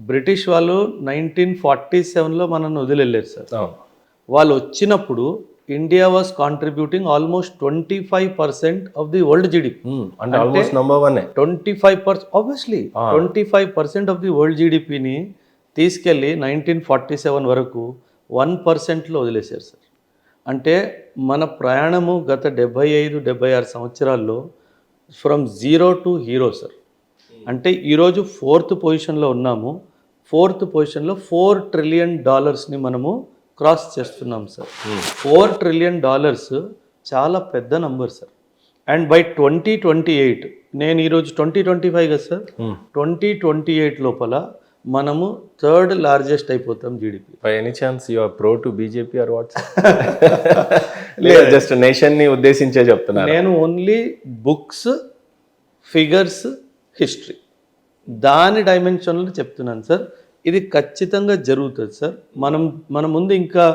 British వాళ్ళు 1947లో మనల్ని వదిలేళ్ళారు sir. అవును. వాళ్ళు వచ్చినప్పుడు India was contributing almost 25% of the world GDP. అంటే almost number 1. 25%, obviously 25% of the world జీడిపిని తీసుకెళ్ళి 1947 వరకు 1%లో వదిలేశారు సార్. అంటే మన ప్రయాణము గత 75-76 సంవత్సరాల్లో from zero to hero sir. అంటే ఈరోజు 4th పొజిషన్లో ఉన్నాము. 4th పొజిషన్లో $4 ట్రిలియన్ మనము క్రాస్ చేస్తున్నాం సార్. $4 ట్రిలియన్ చాలా పెద్ద నంబర్ సార్. అండ్ బై 2028, నేను ఈరోజు 2025 కదా సార్, 2028 లోపల మనము 3rd లార్జెస్ట్ అయిపోతాం GDP. By any chance you are pro to BJP or what's? లేదు, జస్ట్ నేషన్ ని ఉద్దేశించే చెప్తున్నా. నేను ఓన్లీ బుక్స్, ఫిగర్స్, హిస్టరీ దాని డైమెన్షన్లో చెప్తున్నాను సార్. ఇది ఖచ్చితంగా జరుగుతుంది సార్. మన ముందు ఇంకా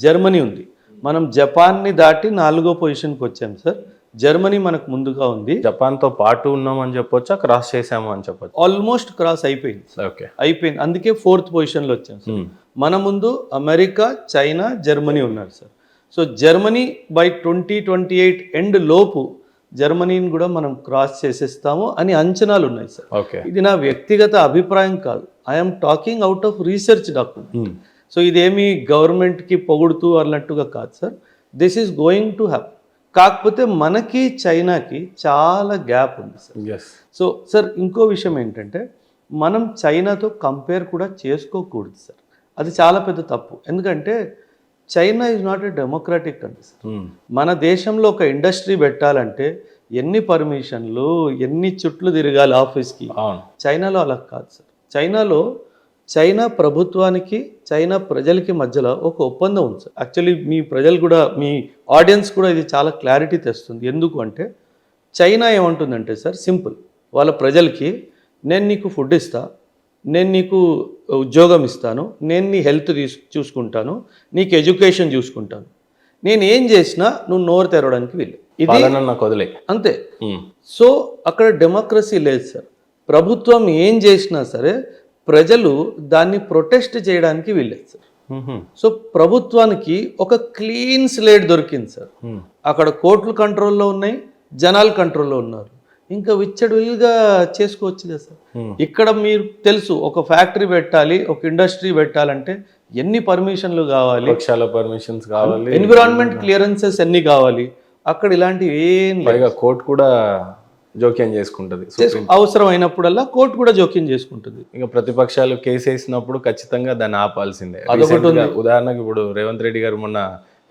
జర్మనీ ఉంది. మనం జపాన్ని దాటి 4వ పొజిషన్కి వచ్చాం సార్. జర్మనీ మనకు ముందుగా ఉంది. జపాన్తో పాటు ఉన్నామని చెప్పొచ్చా, క్రాస్ చేసాము అని చెప్పొచ్చు? ఆల్మోస్ట్ క్రాస్ అయిపోయింది. ఓకే, అయిపోయింది. అందుకే 4th పొజిషన్లో వచ్చాం సార్. మన ముందు అమెరికా, చైనా, జర్మనీ ఉన్నారు sir. So Germany by 2028 end లోపు జర్మనీని కూడా మనం క్రాస్ చేసేస్తాము అని అంచనాలు ఉన్నాయి సార్. ఓకే, ఇది నా వ్యక్తిగత అభిప్రాయం కాదు. I'm talking out of research document. So ఇదేమి గవర్నమెంట్కి పొగుడుతూ అన్నట్టుగా కాదు sir. This is going to happen. కాకపోతే మనకి చైనాకి చాలా గ్యాప్ ఉంది సార్. సో సార్ ఇంకో విషయం ఏంటంటే, మనం చైనాతో కంపేర్ కూడా చేసుకోకూడదు సార్. అది చాలా పెద్ద తప్పు. ఎందుకంటే China is not a democratic country sir. మన దేశంలో ఒక ఇండస్ట్రీ పెట్టాలంటే ఎన్ని పర్మిషన్లు, ఎన్ని చుట్లు తిరగాలి ఆఫీస్కి. చైనాలో అలా కాదు సార్. చైనా ప్రభుత్వానికి, చైనా ప్రజలకి మధ్యలో ఒక ఒప్పందం ఉంది సార్. యాక్చువల్లీ మీ ప్రజలు కూడా, మీ ఆడియన్స్ కూడా ఇది చాలా క్లారిటీ తెస్తుంది. ఎందుకు అంటే చైనా ఏమంటుందంటే సార్, సింపుల్, వాళ్ళ ప్రజలకి నేను నీకు ఫుడ్ ఇస్తా, నేను నీకు ఉద్యోగం ఇస్తాను, నేను నీ హెల్త్ చూసుకుంటాను, నీకు ఎడ్యుకేషన్ చూసుకుంటాను, నేను ఏం చేసినా నువ్వు నోరు తెరవడానికి వీలు, ఇది నాకు వదిలే, అంతే. సో అక్కడ డెమోక్రసీ లేదు సార్. ప్రభుత్వం ఏం చేసినా సరే ప్రజలు దాన్ని ప్రొటెస్ట్ చేయడానికి వీల్లేదు సార్. సో ప్రభుత్వానికి ఒక క్లీన్ స్లేట్ దొరికింది సార్. అక్కడ కోర్టులు కంట్రోల్లో ఉన్నాయి, జనాలు కంట్రోల్లో ఉన్నారు. ఇంకా విచ్చడివిల్గా చేసుకోవచ్చు కదా సార్. ఇక్కడ మీరు తెలుసు, ఒక ఫ్యాక్టరీ పెట్టాలి, ఒక ఇండస్ట్రీ పెట్టాలంటే ఎన్ని పర్మిషన్లు కావాలి, పర్మిషన్స్ కావాలి, ఎన్విరాన్మెంట్ క్లియరెన్సెస్ ఎన్ని కావాలి. అక్కడ ఇలాంటివి ఏం లేదు. కోర్టు కూడా జోక్యం చేసుకుంటుంది. అవసరం అయినప్పుడల్లా కోర్టు కూడా జోక్యం చేసుకుంటుంది. ఇంకా ప్రతిపక్షాలు కేసు వేసినప్పుడు ఖచ్చితంగా దాన్ని ఆపాల్సిందే. ఉదాహరణకు ఇప్పుడు రేవంత్ రెడ్డి గారు మొన్న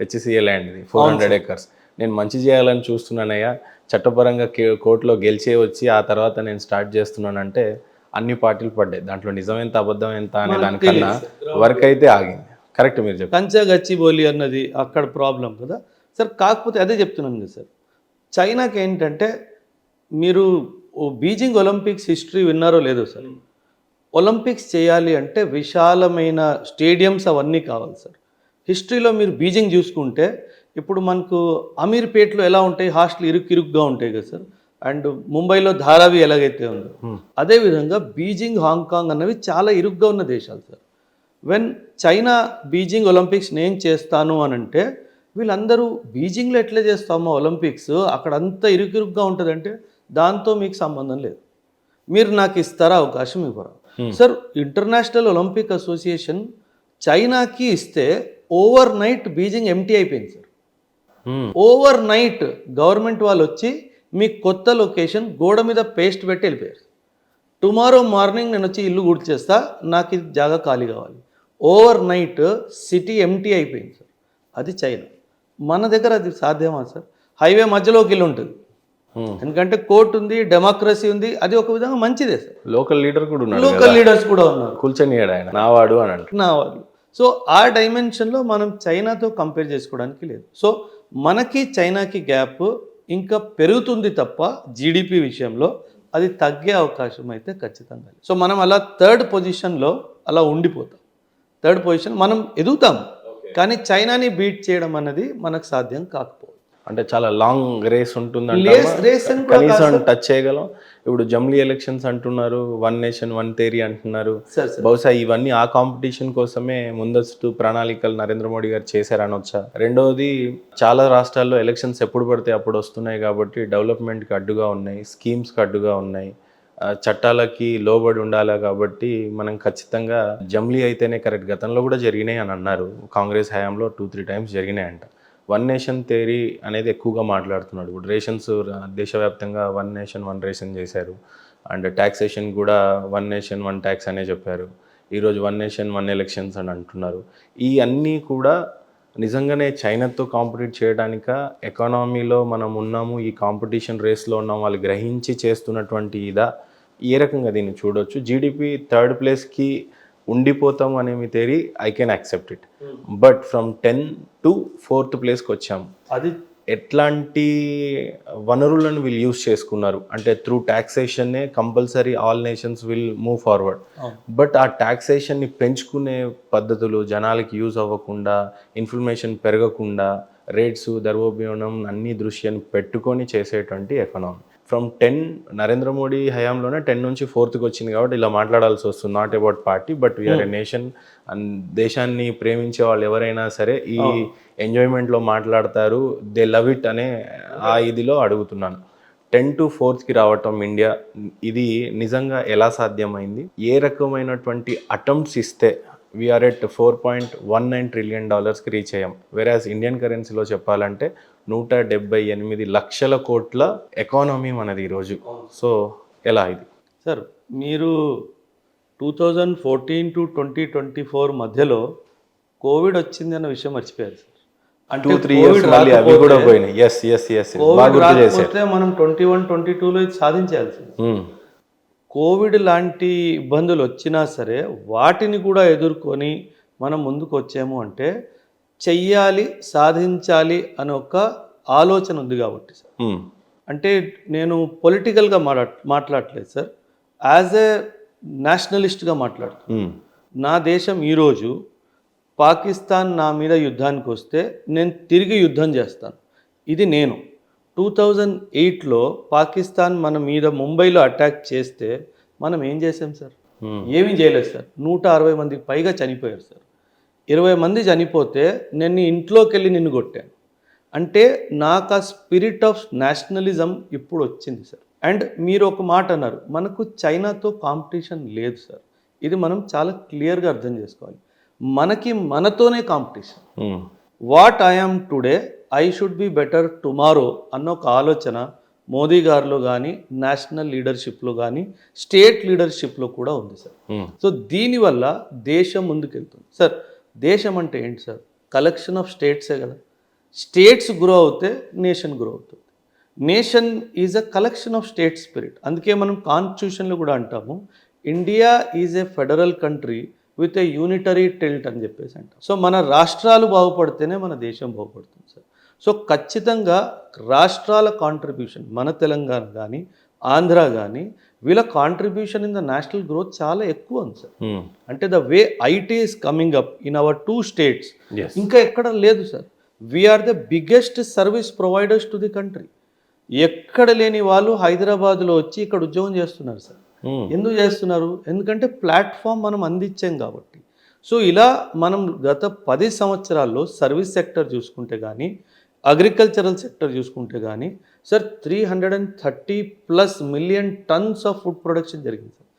HCA ల్యాండ్ 400 acres నేను మంచి చేయాలని చూస్తున్నానయ్యా, చట్టపరంగా కోర్టులో గెలిచే వచ్చి ఆ తర్వాత నేను స్టార్ట్ చేస్తున్నానంటే అన్ని పార్టీలు పడ్డాయి. దాంట్లో నిజం ఎంత అబద్ధం ఎంత అనే దానికన్నా వర్క్ అయితే ఆగింది. కరెక్ట్ మీరు చెప్పారు. కంచా గచ్చిబౌలి అన్నది అక్కడ ప్రాబ్లం కదా సార్. కాకపోతే అదే చెప్తున్నాను కదా సార్, చైనాకి ఏంటంటే, మీరు బీజింగ్ ఒలింపిక్స్ హిస్టరీ విన్నారో లేదో సార్. ఒలింపిక్స్ చేయాలి అంటే విశాలమైన స్టేడియంస్ అవన్నీ కావాలి సార్. హిస్టరీలో మీరు బీజింగ్ చూసుకుంటే, ఇప్పుడు మనకు అమీర్పేట్లో ఎలా ఉంటాయి, హాస్టల్ ఇరుగ్గా ఉంటాయి కదా సార్. అండ్ ముంబైలో ధారావి ఎలాగైతే ఉందో అదేవిధంగా బీజింగ్, హాంకాంగ్ అన్నవి చాలా ఇరుగ్గా ఉన్న దేశాలు sir. When China Beijing Olympics నేను చేస్తాను అని అంటే, వీళ్ళందరూ బీజింగ్లో ఎట్లా చేస్తామో ఒలింపిక్స్, అక్కడ అంతా ఇరుగ్గా ఉంటుందంటే దాంతో మీకు సంబంధం లేదు. మీరు నాకు ఇస్తారా అవకాశం, ఇవ్వరా సార్. ఇంటర్నేషనల్ ఒలింపిక్ అసోసియేషన్ చైనాకి ఇస్తే ఓవర్ నైట్ బీజింగ్ ఎంటీ అయిపోయింది సార్. ఓవర్ నైట్ గవర్నమెంట్ వాళ్ళు వచ్చి మీకు కొత్త లొకేషన్ గోడ మీద పేస్ట్ పెట్టి వెళ్ళిపోయారు. టుమారో మార్నింగ్ నేను వచ్చి ఇల్లు గుర్తు చేస్తా, నాకు ఇది జాగా ఖాళీ కావాలి. ఓవర్ నైట్ సిటీ ఎంటీ అయిపోయింది సార్. అది చైనా. మన దగ్గర అది సాధ్యమా సార్? హైవే మధ్యలోకి వెళ్ళి ఉంటుంది, ఎందుకంటే కోర్టు ఉంది, డెమోక్రసీ ఉంది. అది ఒక విధంగా మంచిదే సార్. లోకల్ లీడర్ కూడా ఉన్నారు, లోకల్ లీడర్స్ కూడా ఉన్నారు. కూర్చొని ఆయన నావాడు అని అంటే నావాడు. సో ఆ డైమెన్షన్లో మనం చైనాతో కంపేర్ చేసుకోవడానికి లేదు. సో మనకి చైనాకి గ్యాప్ ఇంకా పెరుగుతుంది తప్ప జీడిపి విషయంలో అది తగ్గే అవకాశం అయితే ఖచ్చితంగా లేదు. సో మనం అలా 3rd పొజిషన్లో అలా ఉండిపోతాం. 3rd పొజిషన్ మనం ఎదుగుతాం, కానీ చైనాని బీట్ చేయడం అన్నది మనకు సాధ్యం కాకపోవచ్చు. అంటే చాలా లాంగ్ రేస్ ఉంటుంది రేస్ అని కూడా కనీసం టచ్ చేయగలం. ఇప్పుడు జమ్లీ ఎలక్షన్స్ అంటున్నారు, 1 నేషన్ 1 థియరీ అంటున్నారు. సార్ బహుశా ఇవన్నీ ఆ కాంపిటీషన్ కోసమే ముందస్తు ప్రణాళికలు నరేంద్ర మోడీ గారు చేశారనొచ్చా? రెండవది, చాలా రాష్ట్రాల్లో ఎలక్షన్స్ ఎప్పుడు పడితే అప్పుడు వస్తున్నాయి కాబట్టి డెవలప్మెంట్కి అడ్డుగా ఉన్నాయి, స్కీమ్స్కి అడ్డుగా ఉన్నాయి, చట్టాలకి లోబడి ఉండాలి కాబట్టి మనం ఖచ్చితంగా జమ్లీ అయితేనే కరెక్ట్. గతంలో కూడా జరిగినాయి అని అన్నారు, కాంగ్రెస్ హయాంలో 2-3 టైమ్స్ జరిగినాయంట. 1 నేషన్ థియరీ అనేది ఎక్కువగా మాట్లాడుతున్నాడు. ఇప్పుడు రేషన్స్ దేశవ్యాప్తంగా 1 నేషన్ 1 రేషన్ చేశారు. అండ్ ట్యాక్సేషన్ కూడా 1 నేషన్ 1 ట్యాక్స్ అనే చెప్పారు. ఈరోజు 1 నేషన్ 1 ఎలక్షన్స్ అని అంటున్నారు. ఈ అన్నీ కూడా నిజంగానే చైనాతో కాంపిటీట్ చేయడానిక, ఎకానమీలో మనం ఉన్నాము, ఈ కాంపిటీషన్ రేస్లో ఉన్నాము వాళ్ళు గ్రహించి చేస్తున్నటువంటి ఇదా? ఏ రకంగా దీన్ని చూడొచ్చు? జీడిపి 3rd ప్లేస్కి ఉండిపోతాం అనే మీ theory I can accept it. But from 10 to 4th ప్లేస్కి వచ్చాము. అది ఎట్లాంటి వనరులను వీళ్ళు యూజ్ చేసుకున్నారు అంటే త్రూ ట్యాక్సేషన్నే compulsory all nations will move forward. But ఆ ట్యాక్సేషన్ని పెంచుకునే పద్ధతులు జనాలకి యూజ్ అవ్వకుండా, ఇన్ఫర్మేషన్ పెరగకుండా, రేట్స్ ద్రవ్యోల్బణం అన్ని దృశ్యాన్ని పెట్టుకొని చేసేటువంటి ఎకనామీ. ఫ్రమ్ 10 నరేంద్ర మోడీ హయాంలోనే 10 నుంచి 4th వచ్చింది కాబట్టి ఇలా మాట్లాడాల్సి వస్తుంది. Not about party but we are a nation. And దేశాన్ని ప్రేమించే వాళ్ళు ఎవరైనా సరే ఈ ఎంజాయ్మెంట్లో మాట్లాడతారు, దే లవ్ ఇట్ అనే ఆ ఇదిలో అడుగుతున్నాను. 10 to 4th రావటం ఇండియా, ఇది నిజంగా ఎలా సాధ్యమైంది? ఏ రకమైనటువంటి అటెంప్ట్స్ ఇస్తే వీఆర్ ఎట్ $4.19 ట్రిలియన్ రీచ్ అయ్యాం? వెరాజ్ ఇండియన్ కరెన్సీలో చెప్పాలంటే 178 లక్షల కోట్ల ఎకానమీ మనది ఈరోజు. సో ఎలా ఇది? సార్, మీరు 2014 to 2024 మధ్యలో కోవిడ్ వచ్చింది అన్న విషయం మర్చిపోయారు సార్. అంటే 2-3 years మళ్ళీ అవి కూడా పోయినాయి. ఎస్ కోవిడ్ రాకపోతే మనం 21-22లో ఇది సాధించాల్సింది. కోవిడ్ లాంటి ఇబ్బందులు వచ్చినా సరే వాటిని కూడా ఎదుర్కొని మనం ముందుకు వచ్చాము అంటే చెయ్యాలి, సాధించాలి అనే ఒక ఆలోచన ఉంది కాబట్టి సార్. అంటే నేను పొలిటికల్గా మాట్లాడలేదు సార్, యాజ్ ఏ నేషనలిస్ట్గా మాట్లాడుతున్నాను. నా దేశం ఈరోజు పాకిస్తాన్ నా మీద యుద్ధానికి వస్తే నేను తిరిగి యుద్ధం చేస్తాను. ఇది నేను 2008లో పాకిస్తాన్ మన మీద ముంబైలో అటాక్ చేస్తే మనం ఏం చేసాం సార్? ఏమీ చేయలేదు సార్. 160 మందికి పైగా చనిపోయారు సార్. 20 మంది చనిపోతే నేను ఇంట్లోకి వెళ్ళి నిన్ను కొట్టాను. అంటే నాకు ఆ స్పిరిట్ ఆఫ్ నేషనలిజం ఇప్పుడు వచ్చింది సార్. అండ్ మీరు ఒక మాట అన్నారు, మనకు చైనాతో కాంపిటీషన్ లేదు సార్. ఇది మనం చాలా క్లియర్గా అర్థం చేసుకోవాలి. మనకి మనతోనే competition. What I'm today I should be better tomorrow అన్న ఒక ఆలోచన మోదీ గారిలో కానీ, నేషనల్ లీడర్షిప్లో కానీ, స్టేట్ లీడర్షిప్లో కూడా ఉంది సార్. సో దీనివల్ల దేశం ముందుకెళ్తుంది సార్. దేశం అంటే ఏంటి సార్? కలెక్షన్ ఆఫ్ స్టేట్సే కదా. స్టేట్స్ గ్రో అవుతే నేషన్ గ్రో అవుతుంది. Nation is a collection of state spirit. అందుకే మనం కాన్స్టిట్యూషన్లో కూడా అంటాము, India is a federal country with a unitary tilt అని చెప్పేసి అంటాం. సో మన రాష్ట్రాలు బాగుపడితేనే మన దేశం బాగుపడుతుంది సార్. సో ఖచ్చితంగా రాష్ట్రాల కాంట్రిబ్యూషన్, మన తెలంగాణ కానీ, ఆంధ్ర కానీ, వీళ్ళ contribution in the national growth చాలా ఎక్కువ ఉంది సార్. అంటే the way IT is coming up in our 2 states ఇంకా ఎక్కడ లేదు sir. We are the biggest service providers to the country. ఎక్కడ లేని వాళ్ళు హైదరాబాద్లో వచ్చి ఇక్కడ ఉద్యోగం చేస్తున్నారు సార్. ఎందుకు చేస్తున్నారు? ఎందుకంటే ప్లాట్ఫామ్ మనం అందించాం కాబట్టి. సో ఇలా మనం గత 10 సంవత్సరాల్లో సర్వీస్ సెక్టర్ చూసుకుంటే కానీ, అగ్రికల్చరల్ సెక్టర్ చూసుకుంటే కానీ sir 330+ million tons of food production జరిగింది sir.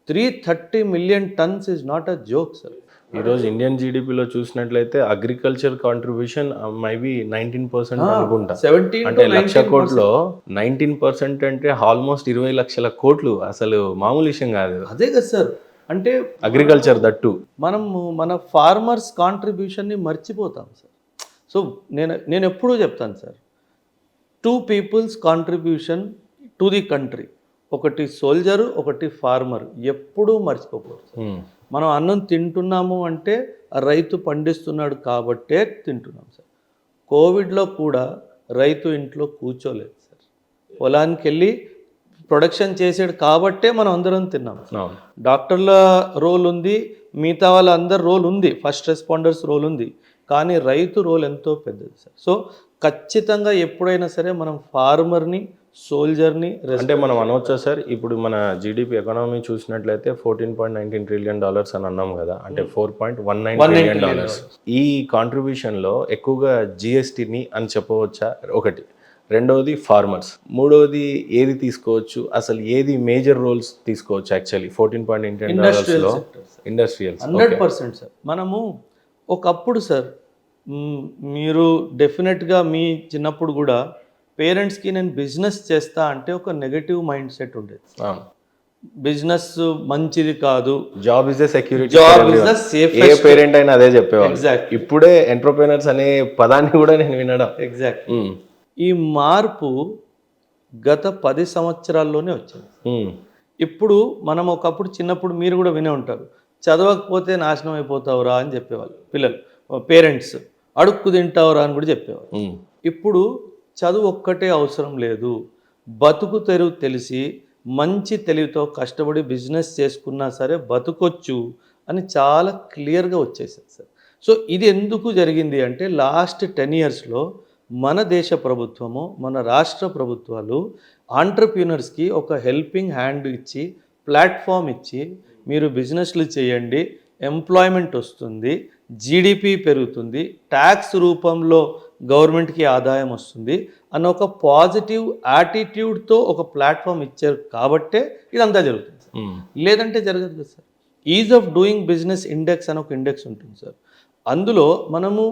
330 million tons is not a joke sir. ఈరోజు ఇండియన్ జీడిపిలో చూసినట్లయితే అగ్రికల్చర్ కాంట్రిబ్యూషన్ మైబీ 19% అనుకుంటా. 17 అంటే 1,00,000 కోట్లో 19% అంటే ఆల్మోస్ట్ 20 లక్షల కోట్లు. అసలు మామూలు విషయం కాదు. అదే కదా సార్. అంటే అగ్రికల్చర్ దట్టు మనము మన ఫార్మర్స్ కాంట్రిబ్యూషన్ని మర్చిపోతాం సార్. సో నేను ఎప్పుడూ చెప్తాను sir, 2 people's contribution to the country, ఒకటి సోల్జరు, ఒకటి ఫార్మర్, ఎప్పుడూ మర్చిపోకూడదు సార్. మనం అన్నం తింటున్నాము అంటే రైతు పండిస్తున్నాడు కాబట్టే తింటున్నాం సార్. కోవిడ్లో కూడా రైతు ఇంట్లో కూర్చోలేదు సార్, పొలానికి వెళ్ళి ప్రొడక్షన్ చేసాడు కాబట్టే మనం అందరం తిన్నాం. డాక్టర్ల రోల్ ఉంది, మిగతా వాళ్ళ అందరి రోల్ ఉంది, ఫస్ట్ రెస్పాండర్స్ రోల్ ఉంది, కానీ రైతు రోల్ ఎంతో పెద్దది సార్. సో ఖచ్చితంగా ఎప్పుడైనా సరే మనం ఫార్మర్ని, సోల్జర్ని అంటే మనం అనవచ్చా సార్, ఇప్పుడు మన జీడిపి ఎకానమీ చూసినట్లయితే $14.19 ట్రిలియన్ అని అన్నాం కదా, అంటే $4.19 ట్రిలియన్. ఈ కాంట్రిబ్యూషన్లో ఎక్కువగా జిఎస్టీని అని చెప్పవచ్చా ఒకటి, రెండవది ఫార్మర్స్, మూడవది ఏది తీసుకోవచ్చు, అసలు ఏది మేజర్ రోల్స్ తీసుకోవచ్చు యాక్చువల్లీ $14.19లో? Industrials 100% sir. మనము ఒకప్పుడు సార్ మీరు డెఫినెట్గా మీ చిన్నప్పుడు కూడా పేరెంట్స్కి నేను బిజినెస్ చేస్తా అంటే ఒక నెగటివ్ మైండ్ సెట్ ఉండేది. బిజినెస్ మంచిది కాదు, job is the security, job is the safest. A parent అయినా అదే చెప్పేవాళ్ళు. ఎగ్జాక్ట్. ఇప్పుడే ఎంటర్‌ప్రెన్యూర్స్ అనే పదాన్ని కూడా నేను వినడం. ఎగ్జాక్ట్. ఈ మార్పు గత 10 సంవత్సరాల్లోనే వచ్చింది. ఇప్పుడు మనం ఒకప్పుడు చిన్నప్పుడు మీరు కూడా వినే ఉంటారు, చదవకపోతే నాశనం అయిపోతావురా అని చెప్పేవాళ్ళు పిల్లలు, పేరెంట్స్ అడుక్కు తింటావురా అని కూడా చెప్పేవాళ్ళు. ఇప్పుడు చదువు ఒక్కటే అవసరం లేదు, బతుకు తెరువు తెలిసి మంచి తెలివితో కష్టపడి బిజినెస్ చేసుకున్నా సరే బతుకొచ్చు అని చాలా క్లియర్గా వచ్చేసింది సార్. సో ఇది ఎందుకు జరిగింది అంటే లాస్ట్ 10 ఇయర్స్లో మన దేశ ప్రభుత్వము, మన రాష్ట్ర ప్రభుత్వాలు ఆంటర్‌ప్రెన్యూర్స్కి ఒక హెల్పింగ్ హ్యాండ్ ఇచ్చి, ప్లాట్ఫామ్ ఇచ్చి, మీరు బిజినెస్లు చేయండి, ఎంప్లాయ్మెంట్ వస్తుంది, జీడిపి పెరుగుతుంది, ట్యాక్స్ రూపంలో గవర్నమెంట్కి ఆదాయం వస్తుంది అన్న ఒక పాజిటివ్ యాటిట్యూడ్తో ఒక ప్లాట్ఫామ్ ఇచ్చారు కాబట్టే ఇదంతా జరుగుతుంది సార్. లేదంటే జరగదు కదా sir. Is of doing business index అని ఒక ఇండెక్స్ ఉంటుంది సార్. అందులో మనము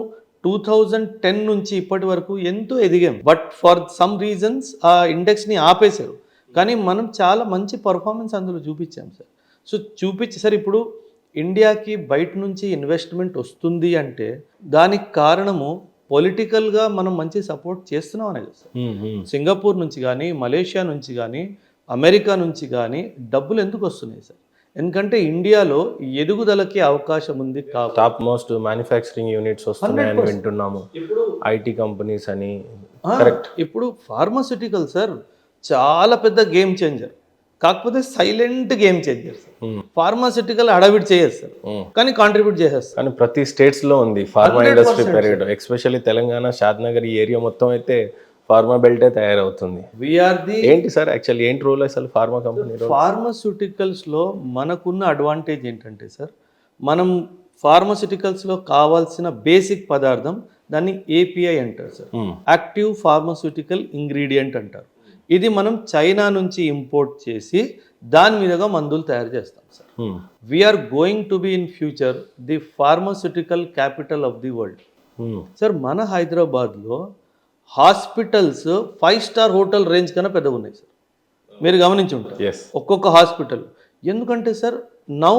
2010 నుంచి ఇప్పటి వరకు ఎంతో ఎదిగాం, బట్ ఫర్ సమ్ రీజన్స్ ఆ ఇండెక్స్ని ఆపేశారు. కానీ మనం చాలా మంచి పర్ఫార్మెన్స్ అందులో చూపించాం సార్. సో చూపించి సార్ ఇప్పుడు ఇండియాకి బయట నుంచి ఇన్వెస్ట్మెంట్ వస్తుంది అంటే దానికి కారణము పొలిటికల్గా మనం మంచి సపోర్ట్ చేస్తున్నాం అనేది సార్. సింగపూర్ నుంచి కానీ, మలేషియా నుంచి కానీ, అమెరికా నుంచి కానీ డబ్బులు ఎందుకు వస్తున్నాయి సార్? ఎందుకంటే ఇండియాలో ఎదుగుదలకి అవకాశం ఉంది. టాప్ మోస్ట్ మ్యానుఫ్యాక్చరింగ్ యూనిట్స్ వస్తున్నాయని వింటున్నాము, ఐటీ కంపెనీస్ అని. కరెక్ట్. ఇప్పుడు ఫార్మాస్యూటికల్ సార్ చాలా పెద్ద గేమ్ చేంజర్, కాకపోతే silent game changer sir. Pharmaceutical హడావిడి చేయదు సార్, కానీ కాంట్రిబ్యూట్ చేసేస్తారు. కానీ ప్రతి స్టేట్స్లో ఉంది ఫార్మా ఇండస్ట్రీ పెరగడం, ఎస్పెషల్లీ తెలంగాణ, షాద్నగర్ ఈ ఏరియా మొత్తం అయితే ఫార్మా బెల్టే తయారవుతుంది. ఏంటి సార్ యాక్చువల్లీ ఏంటి రోల్ అసలు ఫార్మా కంపెనీ? ఫార్మాస్యూటికల్స్లో మనకున్న అడ్వాంటేజ్ ఏంటంటే సార్, మనం ఫార్మాస్యూటికల్స్లో కావాల్సిన బేసిక్ పదార్థం దాన్ని ఏపీఐ అంటారు సార్, యాక్టివ్ ఫార్మాస్యూటికల్ ఇంగ్రీడియంట్ అంటారు. ఇది మనం చైనా నుంచి ఇంపోర్ట్ చేసి దాని మీదుగా మందులు తయారు చేస్తాం sir. We are going to be in future the pharmaceutical capital of the world sir. మన హైదరాబాద్లో హాస్పిటల్స్ 5 స్టార్ హోటల్ రేంజ్ కన్నా పెద్దగా ఉన్నాయి సార్, మీరు గమనించి ఉంటారు ఒక్కొక్క హాస్పిటల్. ఎందుకంటే sir now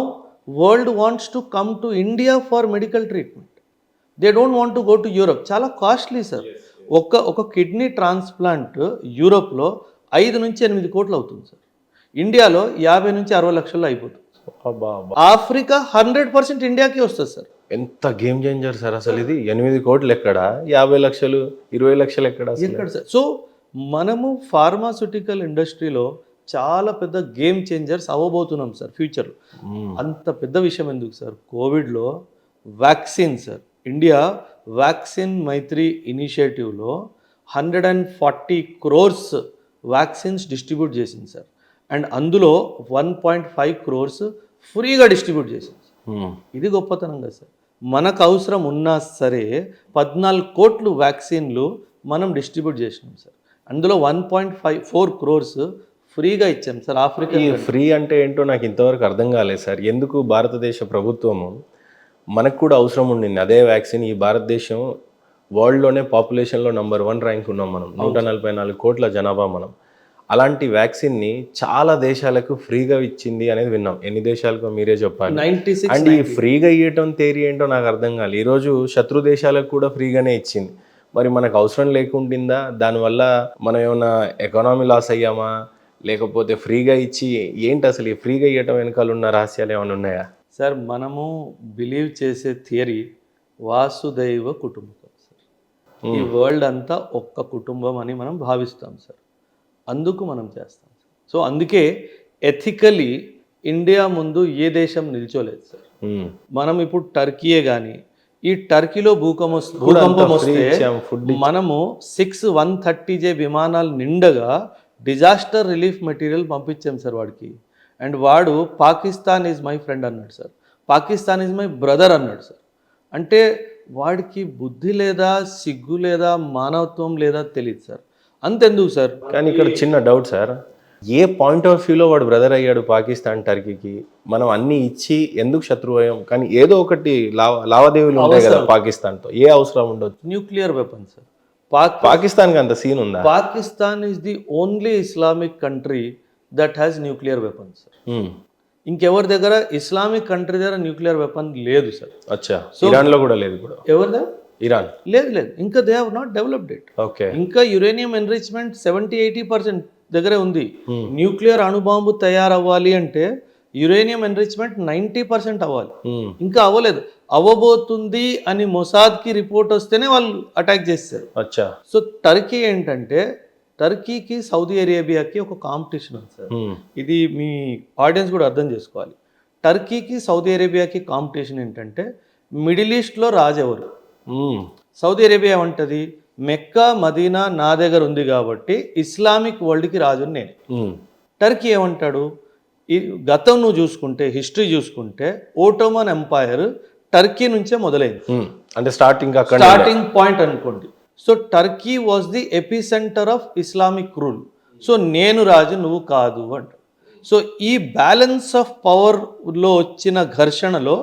world wants to come to India for medical treatment, they don't want to go to Europe. చాలా కాస్ట్లీ సార్. ఒక కిడ్నీ ట్రాన్స్ప్లాంట్ యూరోప్లో 5 నుంచి 8 కోట్లు అవుతుంది సార్, ఇండియాలో 50 నుంచి 60 లక్షల్లో అయిపోతుంది. ఆఫ్రికా 100% ఇండియాకి వస్తుంది సార్. ఎంత గేమ్ చేంజర్ సార్ అసలు ఇది. 8 కోట్లు ఎక్కడ, 50 లక్షలు, 20 లక్షలు ఎక్కడ సార్. సో మనము ఫార్మాస్యూటికల్ ఇండస్ట్రీలో చాలా పెద్ద గేమ్ చేంజర్స్ అవ్వబోతున్నాం సార్ ఫ్యూచర్లో. అంత పెద్ద విషయం ఎందుకు సార్, కోవిడ్లో వ్యాక్సిన్ సార్, ఇండియా వ్యాక్సిన్ మైత్రి ఇనిషియేటివ్లో 140 crores వ్యాక్సిన్స్ డిస్ట్రిబ్యూట్ చేసింది సార్. అండ్ అందులో 1.5 crores ఫ్రీగా డిస్ట్రిబ్యూట్ చేసింది. ఇది గొప్పతనం కదా సార్. మనకు అవసరం ఉన్నా సరే 14 కోట్లు వ్యాక్సిన్లు మనం డిస్ట్రిబ్యూట్ చేసినాం సార్. అందులో 1.4 crores ఫ్రీగా ఇచ్చాం సార్. ఆఫ్రికా ఫ్రీ అంటే ఏంటో నాకు ఇంతవరకు అర్థం కాలేదు సార్. ఎందుకు భారతదేశ ప్రభుత్వము, మనకు కూడా అవసరం ఉండింది అదే వ్యాక్సిన్. ఈ భారతదేశం వరల్డ్లోనే పాపులేషన్లో నంబర్ 1 ర్యాంక్ ఉన్నాం మనం, 144 కోట్ల జనాభా మనం. అలాంటి వ్యాక్సిన్ని చాలా దేశాలకు ఫ్రీగా ఇచ్చింది అనేది విన్నాం. ఎన్ని దేశాలకు మీరే చెప్పాలి. 96. అండ్ ఈ ఫ్రీగా ఇవ్వటం థియరీ ఏంటో నాకు అర్థం కాదు. ఈరోజు శత్రు దేశాలకు కూడా ఫ్రీగానే ఇచ్చింది. మరి మనకు అవసరం లేకుండిందా? దానివల్ల మనం ఏమైనా ఎకానమీ లాస్ అయ్యామా, లేకపోతే ఫ్రీగా ఇచ్చి ఏంటి అసలు ఈ ఫ్రీగా ఇవ్వటం వెనకాల ఉన్న రహస్యాలు ఏమైనా ఉన్నాయా సార్? మనము బిలీవ్ చేసే థియరీ వాసుదైవ కుటుంబకం సార్. ఈ వరల్డ్ అంతా ఒక్క కుటుంబం అని మనం భావిస్తాం సార్, అందుకు మనం చేస్తాం సార్. సో అందుకే ఎథికలీ ఇండియా ముందు ఏ దేశం నిల్చోలేదు సార్. మనం ఇప్పుడు టర్కీయే కానీ, ఈ టర్కీలో భూకంపం వస్తే మనము 130J విమానాలు నిండగా డిజాస్టర్ రిలీఫ్ మెటీరియల్ పంపించాం సార్ వాడికి. అండ్ వాడు పాకిస్తాన్ ఈజ్ మై ఫ్రెండ్ అన్నాడు sir, Pakistan is my brother అన్నాడు సార్. అంటే వాడికి బుద్ధి లేదా, సిగ్గు లేదా, మానవత్వం లేదా తెలియదు సార్. అంతెందుకు సార్. కానీ ఇక్కడ చిన్న doubt sir, A point of వ్యూలో వాడు బ్రదర్ అయ్యాడు పాకిస్తాన్ టర్కీకి? మనం అన్ని ఇచ్చి ఎందుకు శత్రువు అయ్యాం? కానీ ఏదో ఒకటి లావాదేవీలు ఉంటాయి కదా పాకిస్తాన్తో, ఏ అవసరం ఉండొచ్చు? Nuclear weapon sir. పాకిస్తాన్కి అంత సీన్ ఉందా? Pakistan is the only Islamic country that has nuclear weapons sir. ఇంకెవరి దగ్గర ఇస్లామిక్ కంట్రీ దగ్గర న్యూక్లియర్ వెపన్ లేదు సార్. అచ్చా, ఇరాన్ లో కూడా లేదు ఇప్పుడు. ఎవరి దగ్గర? ఇరాన్ లేదు. ఇంకా they have not developed it. Okay. ఇంకా యురేనియం ఎన్రిచ్మెంట్ 70-80% దగ్గరే ఉంది. న్యూక్లియర్ అణుబాంబు తయారవ్వాలి అంటే యురేనియం ఎన్రిచ్మెంట్ 90% అవ్వాలి. ఇంకా అవ్వలేదు. అవ్వబోతుంది అని మొసాద్కి రిపోర్ట్ వస్తేనే వాళ్ళు అటాక్ చేస్తారు. అచ్చా. సో టర్కీ ఏంటంటే, టర్కీకి సౌదీ అరేబియాకి ఒక కాంపిటీషన్ ఉంది సార్. ఇది మీ ఆడియన్స్ కూడా అర్థం చేసుకోవాలి. టర్కీకి సౌదీ అరేబియాకి కాంపిటీషన్ ఏంటంటే, మిడిల్ ఈస్ట్లో రాజు ఎవరు? సౌదీ అరేబియా ఏమంటది, మెక్కా మదీనా నా దగ్గర ఉంది కాబట్టి ఇస్లామిక్ వరల్డ్కి రాజుని నేను. టర్కీ ఏమంటాడు, ఈ గతం నువ్వు చూసుకుంటే, హిస్టరీ చూసుకుంటే ఓటోమన్ ఎంపైర్ టర్కీ నుంచే మొదలైంది. అంటే స్టార్టింగ్ పాయింట్ అనుకోండి. So Turkey was the epicentre of Islamic rule. So నేను రాజు నువ్వు కాదు అంట. సో ఈ బ్యాలెన్స్ ఆఫ్ పవర్లో వచ్చిన ఘర్షణలో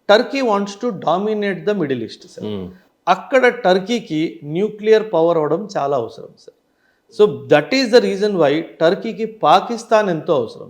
Turkey wants to dominate the Middle East sir. అక్కడ టర్కీకి న్యూక్లియర్ పవర్ అవడం చాలా అవసరం sir. So that is the reason why టర్కీకి పాకిస్తాన్ ఎంతో అవసరం.